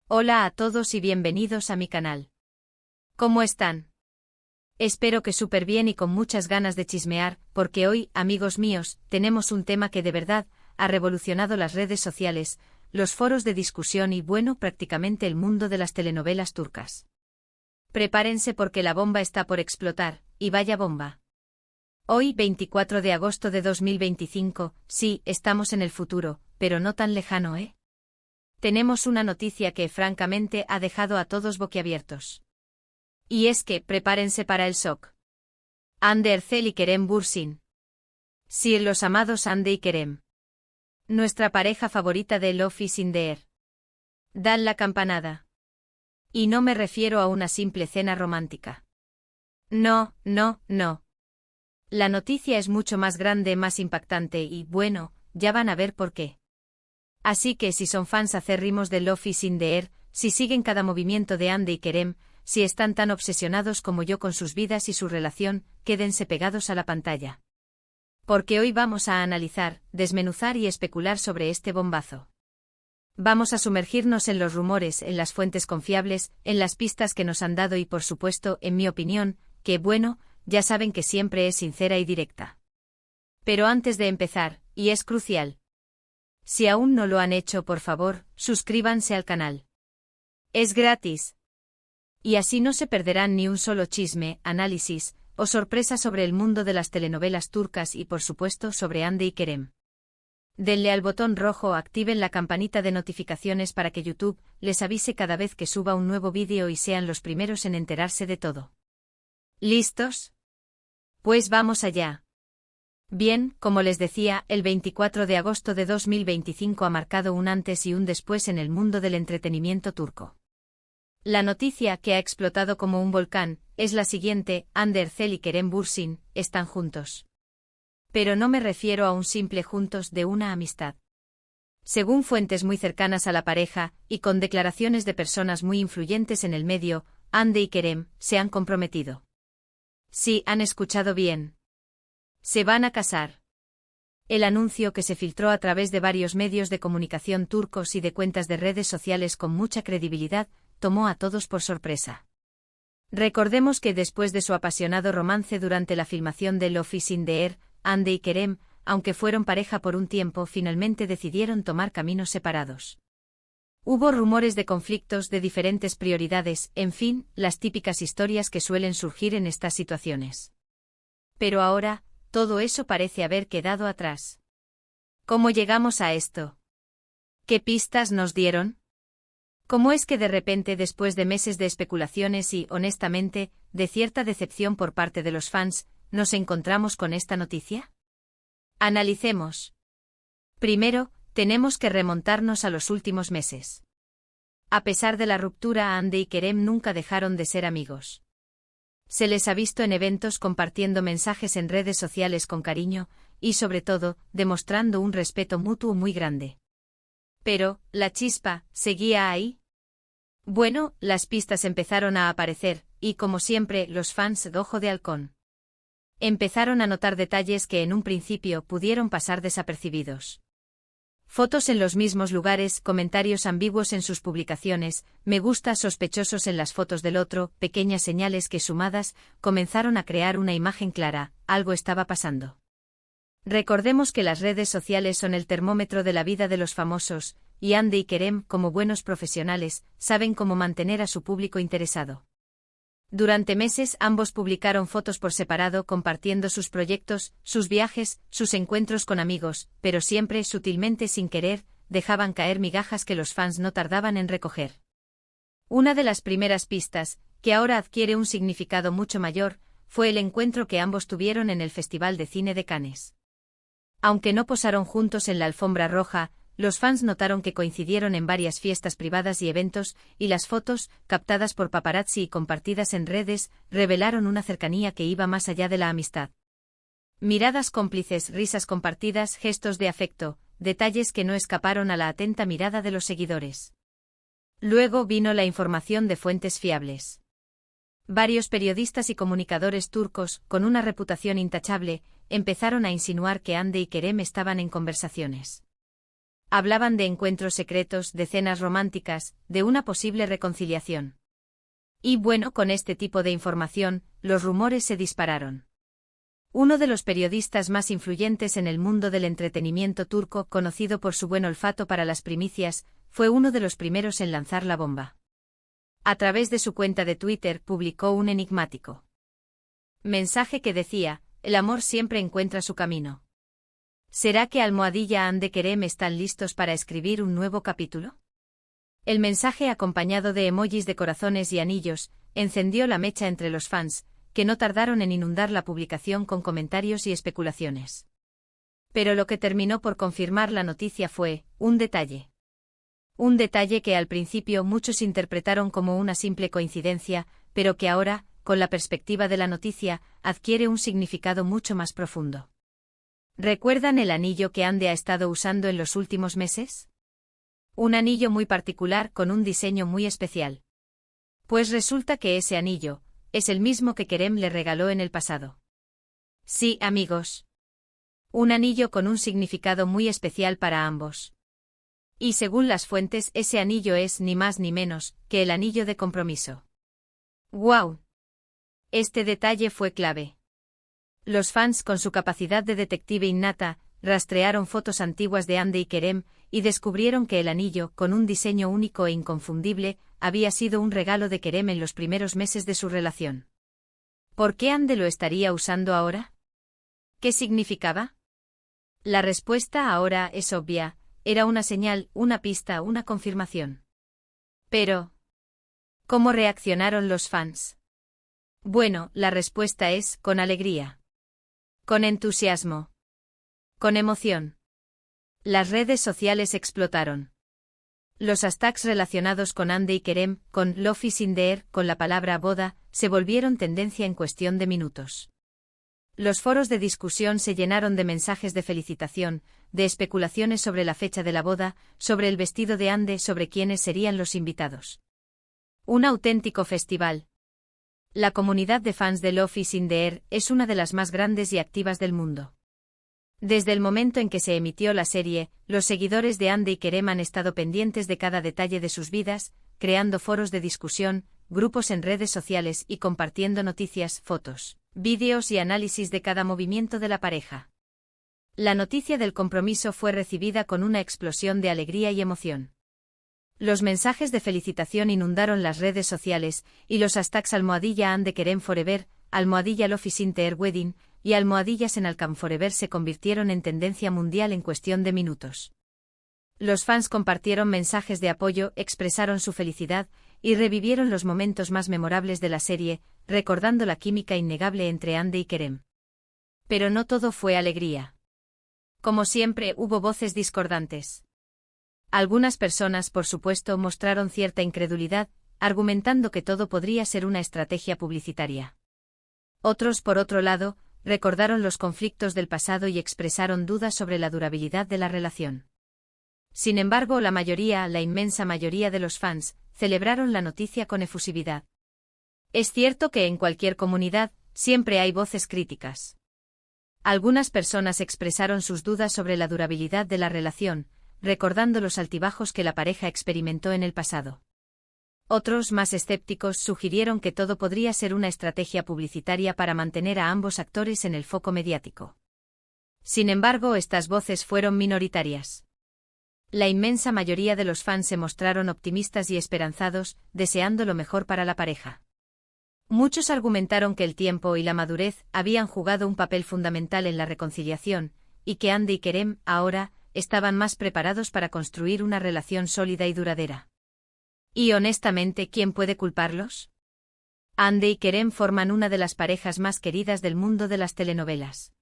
Hola a todos y bienvenidos a mi canal. ¿Cómo están? Espero que súper bien y con muchas ganas de chismear, porque hoy, amigos míos, tenemos un tema que de verdad ha revolucionado las redes sociales, los foros de discusión y bueno, prácticamente el mundo de las telenovelas turcas. Prepárense porque la bomba está por explotar, y vaya bomba. Hoy, 24 de agosto de 2025, sí, estamos en el futuro, pero no tan lejano, ¿eh? Tenemos una noticia que, francamente, ha dejado a todos boquiabiertos. Y es que, prepárense para el shock. Hande Erçel y Kerem Bürsin. Sí, los amados Hande y Kerem. Nuestra pareja favorita de Love is in the air. Dan la campanada. Y no me refiero a una simple cena romántica. No, no, no. La noticia es mucho más grande, más impactante y, bueno, ya van a ver por qué. Así que si son fans acérrimos de Love is in the air, si siguen cada movimiento de Hande y Kerem, si están tan obsesionados como yo con sus vidas y su relación, quédense pegados a la pantalla. Porque hoy vamos a analizar, desmenuzar y especular sobre este bombazo. Vamos a sumergirnos en los rumores, en las fuentes confiables, en las pistas que nos han dado y por supuesto, en mi opinión, que bueno, ya saben que siempre es sincera y directa. Pero antes de empezar, y es crucial, si aún no lo han hecho, por favor, suscríbanse al canal. Es gratis. Y así no se perderán ni un solo chisme, análisis o sorpresa sobre el mundo de las telenovelas turcas y por supuesto sobre Hande y Kerem. Denle al botón rojo o activen la campanita de notificaciones para que YouTube les avise cada vez que suba un nuevo vídeo y sean los primeros en enterarse de todo. ¿Listos? Pues vamos allá. Bien, como les decía, el 24 de agosto de 2025 ha marcado un antes y un después en el mundo del entretenimiento turco. La noticia, que ha explotado como un volcán, es la siguiente: Hande Erçel y Kerem Bürsin están juntos. Pero no me refiero a un simple juntos de una amistad. Según fuentes muy cercanas a la pareja, y con declaraciones de personas muy influyentes en el medio, Hande y Kerem se han comprometido. Sí, han escuchado bien. Se van a casar. El anuncio, que se filtró a través de varios medios de comunicación turcos y de cuentas de redes sociales con mucha credibilidad, tomó a todos por sorpresa. Recordemos que después de su apasionado romance durante la filmación de Love is in the air, Hande y Kerem, aunque fueron pareja por un tiempo, finalmente decidieron tomar caminos separados. Hubo rumores de conflictos, de diferentes prioridades, en fin, las típicas historias que suelen surgir en estas situaciones. Pero ahora, todo eso parece haber quedado atrás. ¿Cómo llegamos a esto? ¿Qué pistas nos dieron? ¿Cómo es que de repente, después de meses de especulaciones y, honestamente, de cierta decepción por parte de los fans, nos encontramos con esta noticia? Analicemos. Primero, tenemos que remontarnos a los últimos meses. A pesar de la ruptura, Hande y Kerem nunca dejaron de ser amigos. Se les ha visto en eventos compartiendo mensajes en redes sociales con cariño, y sobre todo, demostrando un respeto mutuo muy grande. Pero, ¿la chispa seguía ahí? Bueno, las pistas empezaron a aparecer, y como siempre, los fans de Ojo de Halcón empezaron a notar detalles que en un principio pudieron pasar desapercibidos. Fotos en los mismos lugares, comentarios ambiguos en sus publicaciones, me gusta sospechosos en las fotos del otro, pequeñas señales que sumadas comenzaron a crear una imagen clara: algo estaba pasando. Recordemos que las redes sociales son el termómetro de la vida de los famosos, y Hande y Kerem, como buenos profesionales, saben cómo mantener a su público interesado. Durante meses ambos publicaron fotos por separado compartiendo sus proyectos, sus viajes, sus encuentros con amigos, pero siempre, sutilmente, sin querer, dejaban caer migajas que los fans no tardaban en recoger. Una de las primeras pistas, que ahora adquiere un significado mucho mayor, fue el encuentro que ambos tuvieron en el Festival de Cine de Cannes. Aunque no posaron juntos en la alfombra roja, los fans notaron que coincidieron en varias fiestas privadas y eventos, y las fotos, captadas por paparazzi y compartidas en redes, revelaron una cercanía que iba más allá de la amistad. Miradas cómplices, risas compartidas, gestos de afecto, detalles que no escaparon a la atenta mirada de los seguidores. Luego vino la información de fuentes fiables. Varios periodistas y comunicadores turcos, con una reputación intachable, empezaron a insinuar que Hande y Kerem estaban en conversaciones. Hablaban de encuentros secretos, de cenas románticas, de una posible reconciliación. Y bueno, con este tipo de información, los rumores se dispararon. Uno de los periodistas más influyentes en el mundo del entretenimiento turco, conocido por su buen olfato para las primicias, fue uno de los primeros en lanzar la bomba. A través de su cuenta de Twitter publicó un enigmático mensaje que decía: el amor siempre encuentra su camino. ¿Será que Almohadilla Hande Kerem están listos para escribir un nuevo capítulo? El mensaje, acompañado de emojis de corazones y anillos, encendió la mecha entre los fans, que no tardaron en inundar la publicación con comentarios y especulaciones. Pero lo que terminó por confirmar la noticia fue un detalle. Un detalle que al principio muchos interpretaron como una simple coincidencia, pero que ahora, con la perspectiva de la noticia, adquiere un significado mucho más profundo. ¿Recuerdan el anillo que Hande ha estado usando en los últimos meses? Un anillo muy particular con un diseño muy especial. Pues resulta que ese anillo es el mismo que Kerem le regaló en el pasado. Sí, amigos. Un anillo con un significado muy especial para ambos. Y según las fuentes, ese anillo es ni más ni menos que el anillo de compromiso. ¡Guau! Este detalle fue clave. Los fans, con su capacidad de detective innata, rastrearon fotos antiguas de Hande y Kerem y descubrieron que el anillo, con un diseño único e inconfundible, había sido un regalo de Kerem en los primeros meses de su relación. ¿Por qué Hande lo estaría usando ahora? ¿Qué significaba? La respuesta ahora es obvia: era una señal, una pista, una confirmación. Pero, ¿cómo reaccionaron los fans? Bueno, la respuesta es: con alegría. Con entusiasmo. Con emoción. Las redes sociales explotaron. Los hashtags relacionados con Hande y Kerem, con Love is in the air, con la palabra boda, se volvieron tendencia en cuestión de minutos. Los foros de discusión se llenaron de mensajes de felicitación, de especulaciones sobre la fecha de la boda, sobre el vestido de Hande, sobre quiénes serían los invitados. Un auténtico festival. La comunidad de fans de Love is in the air es una de las más grandes y activas del mundo. Desde el momento en que se emitió la serie, los seguidores de Hande y Kerem han estado pendientes de cada detalle de sus vidas, creando foros de discusión, grupos en redes sociales y compartiendo noticias, fotos, vídeos y análisis de cada movimiento de la pareja. La noticia del compromiso fue recibida con una explosión de alegría y emoción. Los mensajes de felicitación inundaron las redes sociales, y los hashtags almohadilla Hande Kerem Forever, almohadilla Love is in the air Wedding y almohadilla Senalcam Forever se convirtieron en tendencia mundial en cuestión de minutos. Los fans compartieron mensajes de apoyo, expresaron su felicidad y revivieron los momentos más memorables de la serie, recordando la química innegable entre Hande y Kerem. Pero no todo fue alegría. Como siempre, hubo voces discordantes. Algunas personas, por supuesto, mostraron cierta incredulidad, argumentando que todo podría ser una estrategia publicitaria. Otros, por otro lado, recordaron los conflictos del pasado y expresaron dudas sobre la durabilidad de la relación. Sin embargo, la inmensa mayoría de los fans, celebraron la noticia con efusividad. Es cierto que en cualquier comunidad, siempre hay voces críticas. Algunas personas expresaron sus dudas sobre la durabilidad de la relación, recordando los altibajos que la pareja experimentó en el pasado. Otros, más escépticos, sugirieron que todo podría ser una estrategia publicitaria para mantener a ambos actores en el foco mediático. Sin embargo, estas voces fueron minoritarias. La inmensa mayoría de los fans se mostraron optimistas y esperanzados, deseando lo mejor para la pareja. Muchos argumentaron que el tiempo y la madurez habían jugado un papel fundamental en la reconciliación, y que Hande y Kerem, ahora, estaban más preparados para construir una relación sólida y duradera. Y honestamente, ¿quién puede culparlos? Hande y Kerem forman una de las parejas más queridas del mundo de las telenovelas.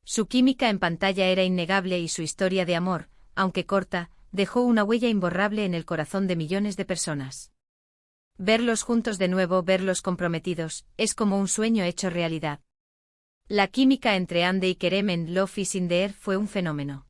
Su química en pantalla era innegable y su historia de amor, aunque corta, dejó una huella imborrable en el corazón de millones de personas. Verlos juntos de nuevo, verlos comprometidos, es como un sueño hecho realidad. La química entre Hande y Kerem en Love is in the air fue un fenómeno.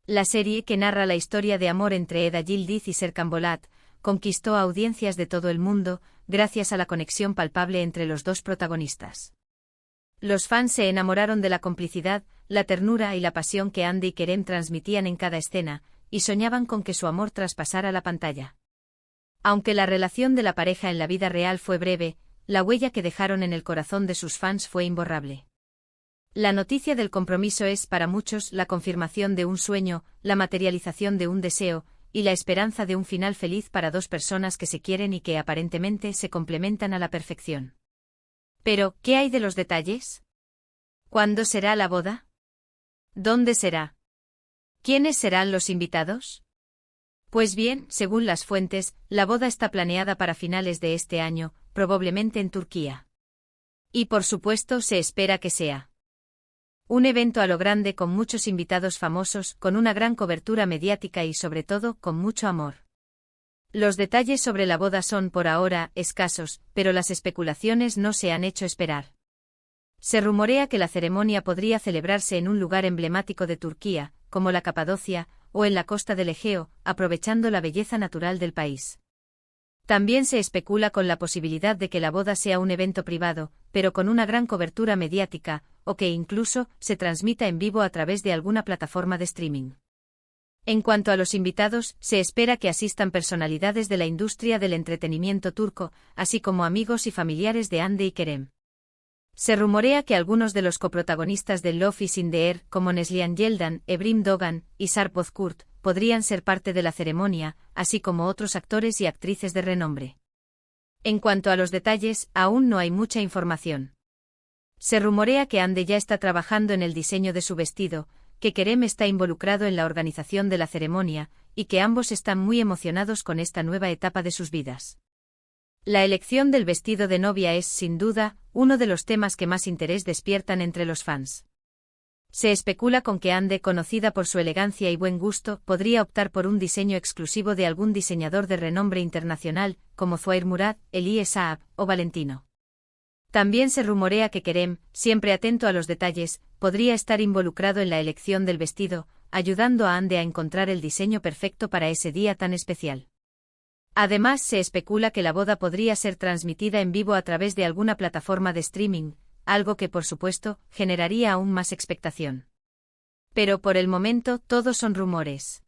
La serie, que narra la historia de amor entre Eda Yildiz y Serkan Bolat, conquistó a audiencias de todo el mundo, gracias a la conexión palpable entre los dos protagonistas. Los fans se enamoraron de la complicidad, la ternura y la pasión que Hande y Kerem transmitían en cada escena, y soñaban con que su amor traspasara la pantalla. Aunque la relación de la pareja en la vida real fue breve, la huella que dejaron en el corazón de sus fans fue imborrable. La noticia del compromiso es para muchos la confirmación de un sueño, la materialización de un deseo, y la esperanza de un final feliz para dos personas que se quieren y que aparentemente se complementan a la perfección. Pero, ¿qué hay de los detalles? ¿Cuándo será la boda? ¿Dónde será? ¿Quiénes serán los invitados? Pues bien, según las fuentes, la boda está planeada para finales de este año, probablemente en Turquía. Y por supuesto se espera que sea un evento a lo grande con muchos invitados famosos, con una gran cobertura mediática y sobre todo con mucho amor. Los detalles sobre la boda son por ahora escasos, pero las especulaciones no se han hecho esperar. Se rumorea que la ceremonia podría celebrarse en un lugar emblemático de Turquía, como la Capadocia, o en la costa del Egeo, aprovechando la belleza natural del país. También se especula con la posibilidad de que la boda sea un evento privado, pero con una gran cobertura mediática, o que incluso se transmita en vivo a través de alguna plataforma de streaming. En cuanto a los invitados, se espera que asistan personalidades de la industria del entretenimiento turco, así como amigos y familiares de Hande y Kerem. Se rumorea que algunos de los coprotagonistas de Love is in the Air, como Neslihan Yeldan, Ebrim Dogan y Sarp Bozkurt, podrían ser parte de la ceremonia, así como otros actores y actrices de renombre. En cuanto a los detalles, aún no hay mucha información. Se rumorea que Hande ya está trabajando en el diseño de su vestido, que Kerem está involucrado en la organización de la ceremonia, y que ambos están muy emocionados con esta nueva etapa de sus vidas. La elección del vestido de novia es, sin duda, uno de los temas que más interés despiertan entre los fans. Se especula con que Hande, conocida por su elegancia y buen gusto, podría optar por un diseño exclusivo de algún diseñador de renombre internacional, como Zuhair Murad, Elie Saab o Valentino. También se rumorea que Kerem, siempre atento a los detalles, podría estar involucrado en la elección del vestido, ayudando a Hande a encontrar el diseño perfecto para ese día tan especial. Además, se especula que la boda podría ser transmitida en vivo a través de alguna plataforma de streaming, algo que por supuesto generaría aún más expectación. Pero por el momento todos son rumores.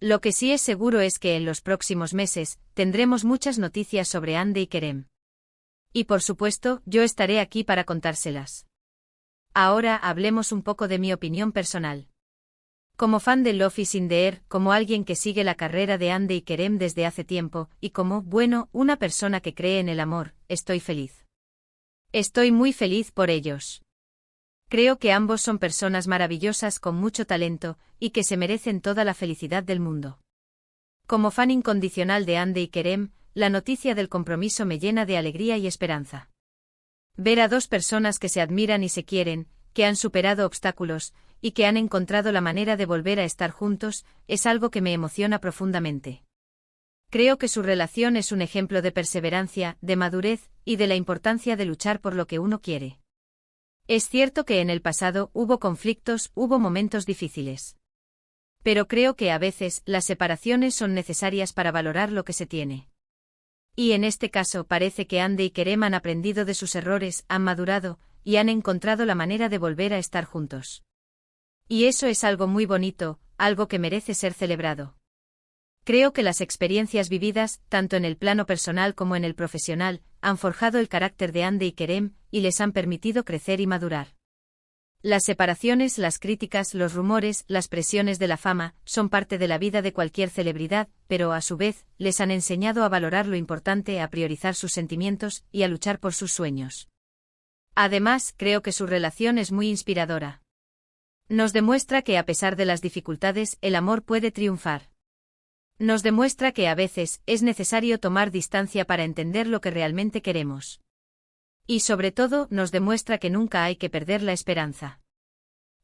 Lo que sí es seguro es que en los próximos meses tendremos muchas noticias sobre Hande y Kerem. Y por supuesto, yo estaré aquí para contárselas. Ahora hablemos un poco de mi opinión personal. Como fan de Love is in the Air, como alguien que sigue la carrera de Hande y Kerem desde hace tiempo, y como, bueno, una persona que cree en el amor, estoy feliz. Estoy muy feliz por ellos. Creo que ambos son personas maravillosas con mucho talento, y que se merecen toda la felicidad del mundo. Como fan incondicional de Hande y Kerem, la noticia del compromiso me llena de alegría y esperanza. Ver a dos personas que se admiran y se quieren, que han superado obstáculos, y que han encontrado la manera de volver a estar juntos, es algo que me emociona profundamente. Creo que su relación es un ejemplo de perseverancia, de madurez, y de la importancia de luchar por lo que uno quiere. Es cierto que en el pasado hubo conflictos, hubo momentos difíciles. Pero creo que a veces las separaciones son necesarias para valorar lo que se tiene. Y en este caso parece que Hande y Kerem han aprendido de sus errores, han madurado, y han encontrado la manera de volver a estar juntos. Y eso es algo muy bonito, algo que merece ser celebrado. Creo que las experiencias vividas, tanto en el plano personal como en el profesional, han forjado el carácter de Hande y Kerem, y les han permitido crecer y madurar. Las separaciones, las críticas, los rumores, las presiones de la fama, son parte de la vida de cualquier celebridad, pero a su vez, les han enseñado a valorar lo importante, a priorizar sus sentimientos, y a luchar por sus sueños. Además, creo que su relación es muy inspiradora. Nos demuestra que a pesar de las dificultades, el amor puede triunfar. Nos demuestra que a veces es necesario tomar distancia para entender lo que realmente queremos. Y sobre todo, nos demuestra que nunca hay que perder la esperanza.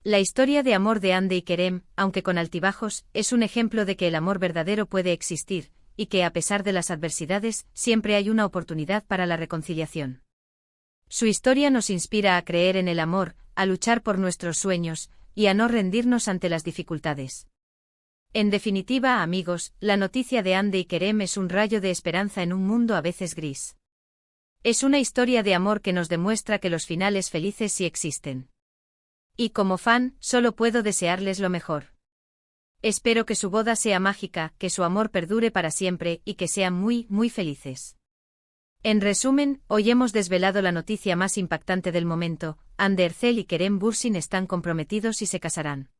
La historia de amor de Hande y Kerem, aunque con altibajos, es un ejemplo de que el amor verdadero puede existir, y que a pesar de las adversidades, siempre hay una oportunidad para la reconciliación. Su historia nos inspira a creer en el amor, a luchar por nuestros sueños, y a no rendirnos ante las dificultades. En definitiva, amigos, la noticia de Hande y Kerem es un rayo de esperanza en un mundo a veces gris. Es una historia de amor que nos demuestra que los finales felices sí existen. Y como fan, solo puedo desearles lo mejor. Espero que su boda sea mágica, que su amor perdure para siempre y que sean muy, muy felices. En resumen, hoy hemos desvelado la noticia más impactante del momento: Hande Erçel y Kerem Bürsin están comprometidos y se casarán.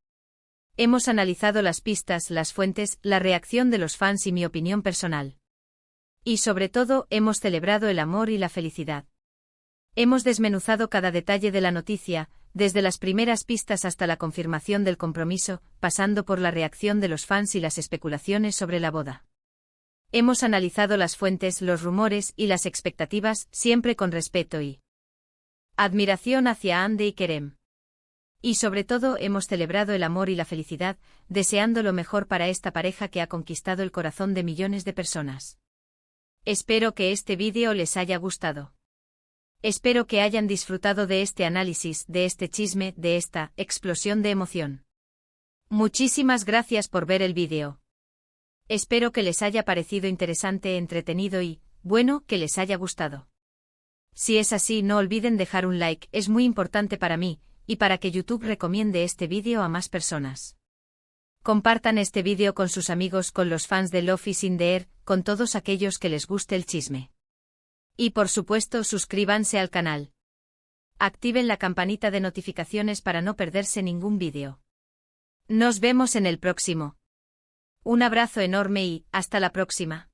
Hemos analizado las pistas, las fuentes, la reacción de los fans y mi opinión personal. Y sobre todo, hemos celebrado el amor y la felicidad. Hemos desmenuzado cada detalle de la noticia, desde las primeras pistas hasta la confirmación del compromiso, pasando por la reacción de los fans y las especulaciones sobre la boda. Hemos analizado las fuentes, los rumores y las expectativas, siempre con respeto y admiración hacia Hande y Kerem. Y sobre todo hemos celebrado el amor y la felicidad, deseando lo mejor para esta pareja que ha conquistado el corazón de millones de personas. Espero que este vídeo les haya gustado. Espero que hayan disfrutado de este análisis, de este chisme, de esta explosión de emoción. Muchísimas gracias por ver el vídeo. Espero que les haya parecido interesante, entretenido y, bueno, que les haya gustado. Si es así, no olviden dejar un like, es muy importante para mí, y para que YouTube recomiende este vídeo a más personas. Compartan este vídeo con sus amigos, con los fans de Love is in the Air, con todos aquellos que les guste el chisme. Y por supuesto, suscríbanse al canal. Activen la campanita de notificaciones para no perderse ningún vídeo. Nos vemos en el próximo. Un abrazo enorme y, hasta la próxima.